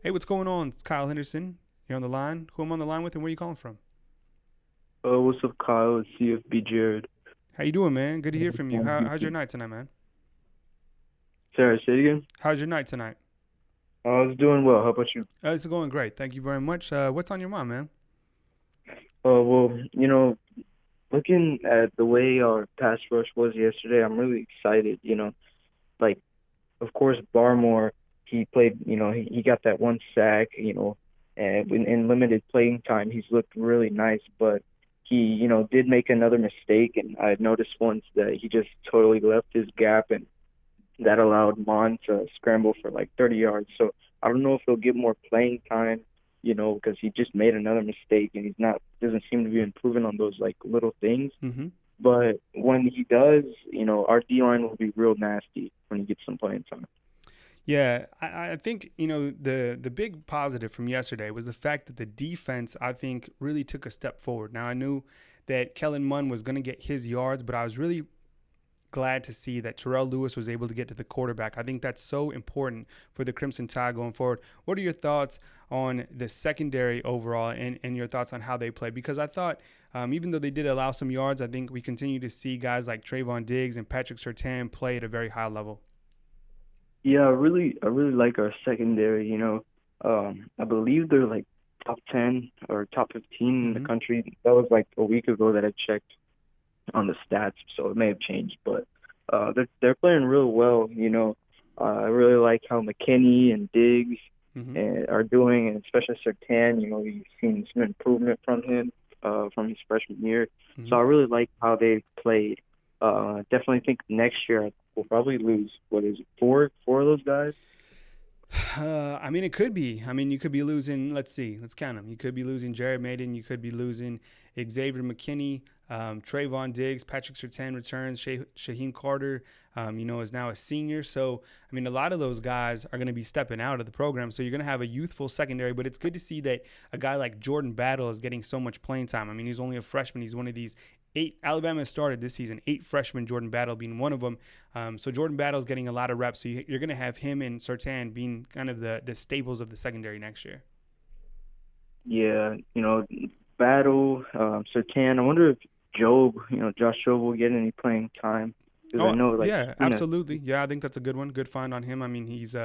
Hey, what's going on? It's Kyle Henderson. You're on the line. Who am I on the line with, and where are you calling from? What's up, Kyle? It's CFB Jared. How you doing, man? Good to hear from you. How's your night tonight, man? Sorry, say it again. How's your night tonight? I was doing well. How about you? It's going great. Thank you very much. What's on your mind, man? Well, looking at the way our pass rush was yesterday, I'm really excited. Like, of course, Barmore, he played, he got that one sack, and in limited playing time, he's looked really nice, but he, did make another mistake, and I noticed once that he just totally left his gap, and that allowed Mon to scramble for like 30 yards. So I don't know if he'll get more playing time, because he just made another mistake and he's not doesn't seem to be improving on those like little things. Mm-hmm. But when he does, our D line will be real nasty when he gets some playing time. Yeah, I think the big positive from yesterday was the fact that the defense I think really took a step forward. Now I knew that Kellen Munn was going to get his yards, but I was really glad to see that Terrell Lewis was able to get to the quarterback. I think that's so important for the Crimson Tide going forward. What are your thoughts on the secondary overall and your thoughts on how they play? Because I thought even though they did allow some yards, I think we continue to see guys like Trayvon Diggs and Patrick Surtain play at a very high level. Yeah, I really like our secondary. I believe they're like top 10 or top 15 in the Mm-hmm. country. That was like a week ago that I checked on the stats, so it may have changed, but they're playing real well. I really like how McKinney and Diggs Mm-hmm. are doing, and especially Sertan. We've seen some improvement from him from his freshman year. Mm-hmm. So I really like how they played. Definitely think next year we'll probably lose. What is it, four of those guys? I mean, it could be. I mean, you could be losing. Let's see. Let's count them. You could be losing Jared Maiden. You could be losing Xavier McKinney, Trayvon Diggs, Patrick Surtain returns. Shaheen Carter, is now a senior. So, I mean, a lot of those guys are going to be stepping out of the program. So you're going to have a youthful secondary. But it's good to see that a guy like Jordan Battle is getting so much playing time. I mean, he's only a freshman. He's one of these eight. Alabama started this season, eight freshmen, Jordan Battle being one of them. So Jordan Battle's getting a lot of reps. So you're going to have him and Sertan being kind of the staples of the secondary next year. Yeah, Battle, Sertan. I wonder if Josh Jobe will get any playing time because I Oh know like yeah, absolutely. Yeah, I think that's a good one. Good find on him. I mean, he's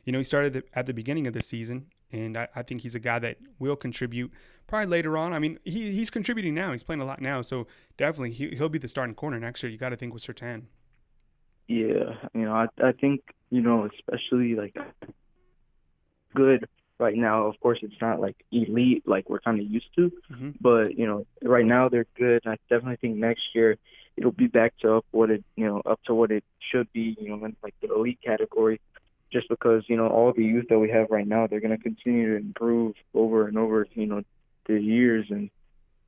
he started at the beginning of the season, and I think he's a guy that will contribute probably later on. I mean, he's contributing now. He's playing a lot now, so definitely he'll be the starting corner next year. You got to think with Sertan. yeah, I think especially like good right now. Of course, it's not like elite like we're kind of used to, Mm-hmm. but right now they're good. I definitely think next year it'll be back to up to what it should be. In like the elite category. Just because all the youth that we have right now, they're going to continue to improve over and over. The years, and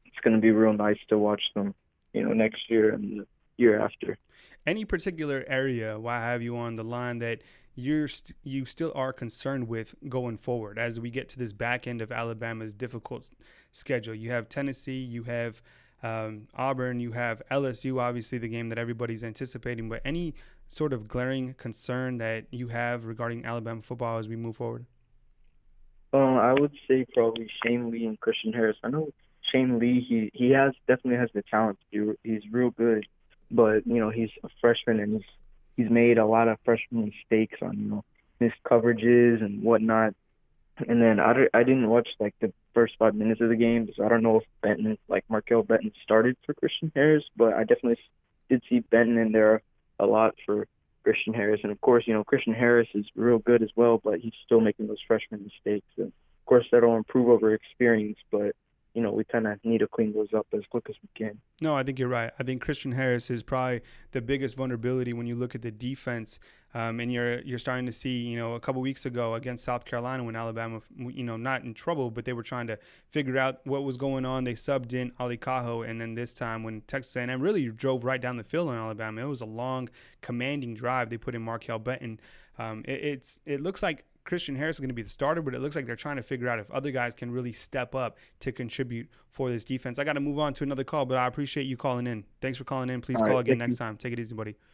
it's going to be real nice to watch them. Next year and the year after. Any particular area, why have you on the line that you still are concerned with going forward as we get to this back end of Alabama's difficult schedule? You have Tennessee, you have Auburn, you have LSU, obviously the game that everybody's anticipating. But any sort of glaring concern that you have regarding Alabama football as we move forward? I would say probably Shane Lee and Christian Harris. I know Shane Lee, he definitely has the talent. He's real good, but he's a freshman and he's made a lot of freshman mistakes on missed coverages and whatnot. And then I didn't watch like the first 5 minutes of the game, so I don't know if Benton, like Markel Benton, started for Christian Harris, but I definitely did see Benton in there a lot for Christian Harris. And of course, Christian Harris is real good as well, but he's still making those freshman mistakes. And of course, that'll improve over experience, but we kind of need to clean those up as quick as we can. No, I think you're right. I think Christian Harris is probably the biggest vulnerability when you look at the defense. And you're starting to see, a couple weeks ago against South Carolina when Alabama, not in trouble, but they were trying to figure out what was going on. They subbed in Ali Cajo, and then this time when Texas A&M really drove right down the field on Alabama, it was a long, commanding drive. They put in Markel Benton. It looks like Christian Harris is going to be the starter, but it looks like they're trying to figure out if other guys can really step up to contribute for this defense. I got to move on to another call, but I appreciate you calling in. Thanks for calling in. Please All call right, again thank next you. time. Take it easy, buddy.